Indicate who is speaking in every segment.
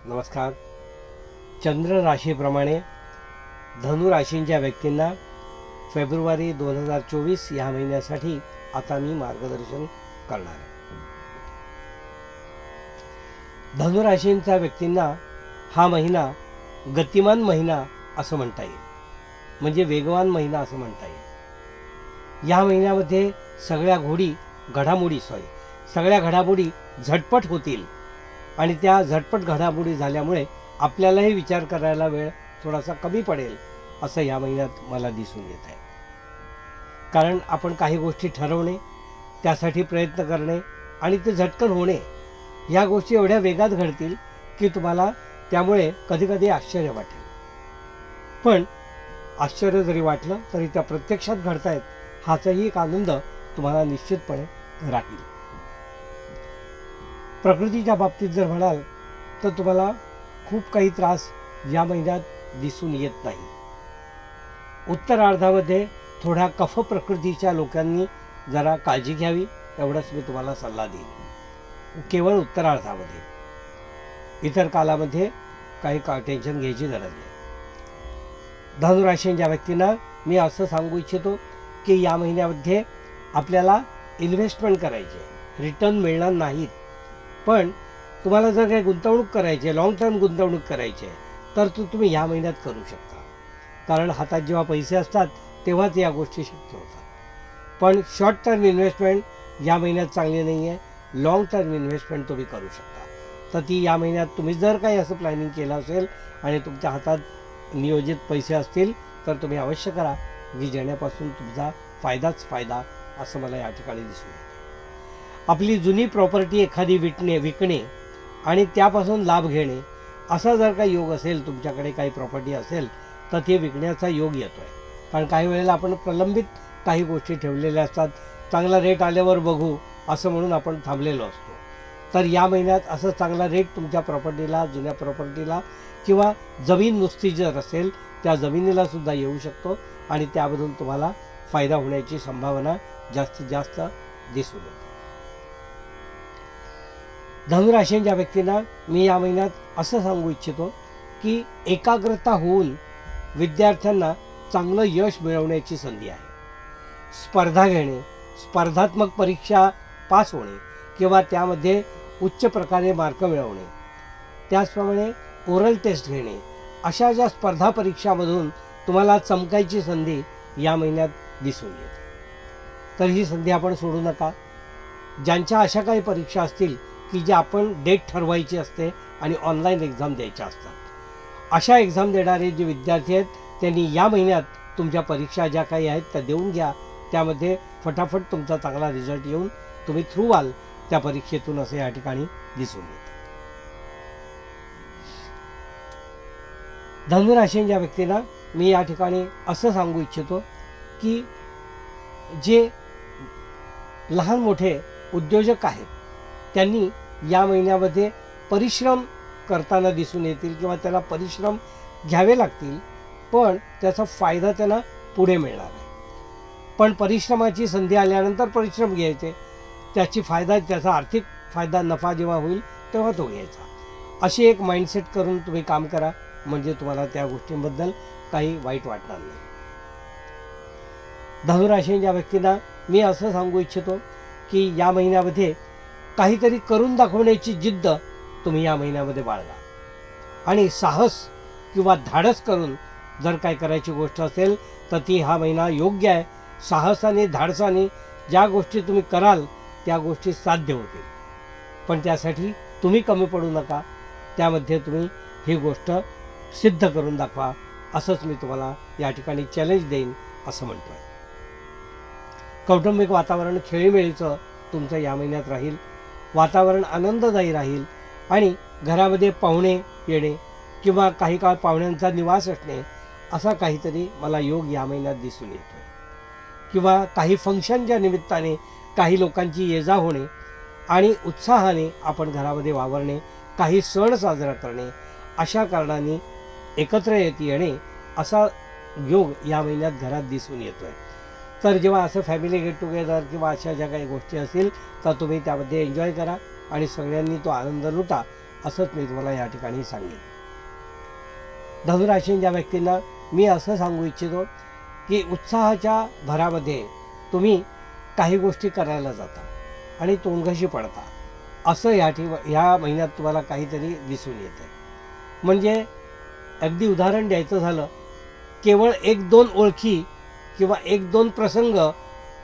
Speaker 1: नमस्कार. चंद्र राशीप्रमाणे धनु राशींच्या व्यक्तींना फेब्रुवारी 2024 या महिन्यासाठी आता मी मार्गदर्शन करणार आहे. धनु राशींच्या व्यक्तींना हा महिना गतिमान महिना असं म्हणता येईल, म्हणजे वेगवान महिना असं म्हणता येईल. या महिन्यामध्ये सगळ्या घडामोडी झटपट होतील आणि त्या झटपट घडामोडी झाल्यामुळे आपल्यालाही विचार करायला वेळ थोडासा कमी पडेल असं या महिन्यात मला दिसून येत आहे. कारण आपण काही गोष्टी ठरवणे, त्यासाठी प्रयत्न करणे आणि ते झटकन होणे, या गोष्टी एवढ्या वेगात घडतील की तुम्हाला त्यामुळे कधीकधी आश्चर्य वाटेल. पण आश्चर्य जरी वाटलं तरी त्या प्रत्यक्षात घडतायत हाचाही एक आनंद तुम्हाला निश्चितपणे राहील. प्रकृतीच्या बाबतीत जर म्हणाल तर तुम्हाला खूप काही त्रास या महिन्यात दिसून येत नाही. उत्तरार्धामध्ये थोड्या कफ प्रकृतीच्या लोकांनी जरा काळजी घ्यावी, एवढंच मी तुम्हाला सल्ला देईन. केवळ उत्तरार्धामध्ये, इतर कालामध्ये काही टेन्शन घ्यायची गरज नाही. धनुराशींच्या व्यक्तींना मी असं सांगू इच्छितो की या महिन्यामध्ये आपल्याला इन्व्हेस्टमेंट करायची, रिटर्न मिळणार नाहीत. पण तुम्हाला जर काही गुंतवणूक करायची आहे, लॉंग टर्म गुंतवणूक करायची आहे, तर तुम्ही या महिन्यात करू शकता. कारण हातात जेव्हा पैसे असतात तेव्हाच या गोष्टी शक्य होतात. पण शॉर्ट टर्म इन्व्हेस्टमेंट या महिन्यात चांगली नाही आहे. लॉंग टर्म इन्व्हेस्टमेंट तुम्ही करू शकता. तर ती या महिन्यात तुम्ही जर काही असं प्लॅनिंग केलं असेल आणि तुमच्या हातात नियोजित पैसे असतील तर तुम्ही अवश्य करा, की जेण्यापासून तुमचा फायदाच फायदा असं मला या ठिकाणी दिसून येतं. आपली जुनी प्रॉपर्टी एखादी विकणे आणि त्यापासून लाभ घेणे असा जर काही योग असेल, तुमच्याकडे काही प्रॉपर्टी असेल तर ते विकण्याचा योग येतो आहे. कारण काही वेळेला आपण प्रलंबित काही गोष्टी ठेवलेल्या असतात, चांगला रेट आल्यावर बघू असं म्हणून आपण थांबलेलो असतो. तर या महिन्यात असं चांगला रेट तुमच्या प्रॉपर्टीला, जुन्या प्रॉपर्टीला किंवा जमीन नुसती जर असेल त्या जमिनीला सुद्धा येऊ शकतो आणि त्यामधून तुम्हाला फायदा होण्याची संभावना जास्तीत जास्त दिसून येते. धनुराशींच्या व्यक्तींना मी या महिन्यात असं सांगू इच्छितो की एकाग्रता होऊन विद्यार्थ्यांना चांगलं यश मिळवण्याची संधी आहे. स्पर्धा घेणे, स्पर्धात्मक परीक्षा पास होणे किंवा त्यामध्ये उच्च प्रकारे मार्क मिळवणे, त्याचप्रमाणे ओरल टेस्ट घेणे, अशा ज्या स्पर्धा परीक्षामधून तुम्हाला चमकायची संधी या महिन्यात दिसून येते. तर ही संधी आपण सोडू नका. ज्यांच्या अशा काही परीक्षा असतील की ज्या आपण डेट ठरवायची असते आणि ऑनलाईन एक्झाम द्यायच्या असतात, अशा एक्झाम देणारे जे विद्यार्थी आहेत त्यांनी या महिन्यात तुमच्या परीक्षा ज्या काही आहेत त्या देऊन घ्या. त्यामध्ये फटाफट तुमचा चांगला रिझल्ट येऊन तुम्ही थ्रू व्हाल त्या परीक्षेतून असं या ठिकाणी दिसून येतं. धनुराशींच्या व्यक्तींना मी या ठिकाणी असं सांगू इच्छितो की जे लहान मोठे उद्योजक आहेत त्यांनी या महिन्यामध्ये परिश्रम करताना दिसून येतील किंवा त्याला परिश्रम घ्यावे लागतील, पण त्याचा फायदा त्यांना पुढे मिळणार आहे. पण परिश्रमाची संधी आल्यानंतर परिश्रम घ्यायचे, त्याचा आर्थिक फायदा, नफा जेव्हा होईल तेव्हा तो घ्यायचा. अशी एक माइंडसेट करून तुम्ही काम करा, म्हणजे तुम्हाला त्या गोष्टींबद्दल काही वाईट वाटणार नाही. धनुराशींच्या व्यक्तींना मी असं सांगू इच्छितो की या महिन्यामध्ये काहीतरी करून दाखवण्याची जिद्द तुम्ही या महिन्यामध्ये बाळगा आणि साहस किंवा धाडस करून जर काय करायची गोष्ट असेल तर ती हा महिना योग्य आहे. साहसाने, धाडसाने ज्या गोष्टी तुम्ही कराल त्या गोष्टी साध्य होतील. पण त्यासाठी तुम्ही कमी पडू नका, त्यामध्ये तुम्ही ही गोष्ट सिद्ध करून दाखवा, असंच मी तुम्हाला या ठिकाणी चॅलेंज देईन असं म्हणतो आहे. कौटुंबिक वातावरण खेळीमेळीचं तुमचं या महिन्यात राहील. वातावरण आनंददायी राहील आणि घरामध्ये पाहुणे येणे किंवा काही काळ पाहुण्यांचा निवास असणे असा काहीतरी मला योग या महिन्यात दिसून येतो. किंवा काही फंक्शनच्या निमित्ताने काही लोकांची ये-जा होणे आणि उत्साहाने आपण घरामध्ये वावरणे, काही सण साजरा करणे, अशा कारणाने एकत्र येणे असा योग या महिन्यात घरात दिसून येतो आहे. तर जेव्हा असं फॅमिली गेट टुगेदर किंवा अशा ज्या काही गोष्टी असतील तर तुम्ही त्यामध्ये एन्जॉय करा आणि सगळ्यांनी तो आनंद लुटा, असंच मी तुम्हाला या ठिकाणी सांगेन. धनुराशीच्या व्यक्तींना मी असं सांगू इच्छितो की उत्साहाच्या भरामध्ये तुम्ही काही गोष्टी करायला जाता आणि तोंडघशी पडता, असं ह्या महिन्यात तुम्हाला काहीतरी दिसून येतं. म्हणजे अगदी उदाहरण द्यायचं झालं, केवळ 1-2 ओळखी किंवा 1-2 प्रसंग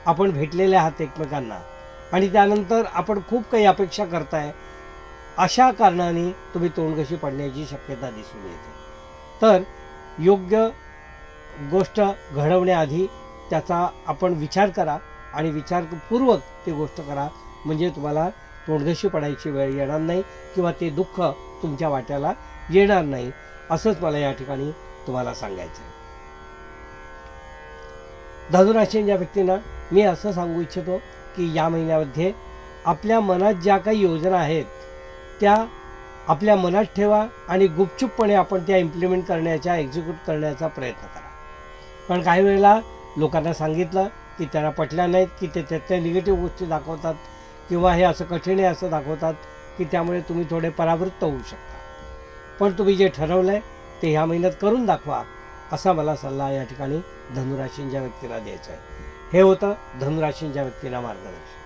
Speaker 1: आपण भेटलेले आहात एकमेकांना आणि त्यानंतर आपण खूप काही अपेक्षा करताय, अशा कारणाने तुम्ही तोंडघशी पडण्याची शक्यता दिसून येते. तर योग्य गोष्ट घडवण्याआधी त्याचा आपण विचार करा आणि विचारपूर्वक ती गोष्ट करा, म्हणजे तुम्हाला तोंडघशी पडायची वेळ येणार नाही किंवा ते दुःख तुमच्या वाट्याला येणार नाही, असंच मला या ठिकाणी तुम्हाला सांगायचं आहे. धनुराशीच्या व्यक्तींना मी असं सांगू इच्छितो की या महिन्यामध्ये आपल्या मनात ज्या काही योजना आहेत त्या आपल्या मनात ठेवा आणि गुपचूपपणे आपण त्या इम्प्लिमेंट करण्याच्या, एक्झिक्यूट करण्याचा प्रयत्न करा. पण काही वेळेला लोकांना सांगितलं की त्यांना पटल्या नाहीत, की ते त्यातल्या निगेटिव्ह गोष्टी दाखवतात किंवा हे असं कठीण आहे असं दाखवतात, की त्यामुळे तुम्ही थोडे परावृत्त होऊ शकता. पण तुम्ही जे ठरवलं आहे ते ह्या महिन्यात करून दाखवा, असा मला सल्ला या ठिकाणी धनुराशीच्या व्यक्तीला द्यायचा आहे. हे होतं धनुराशीच्या व्यक्तीला मार्गदर्शन.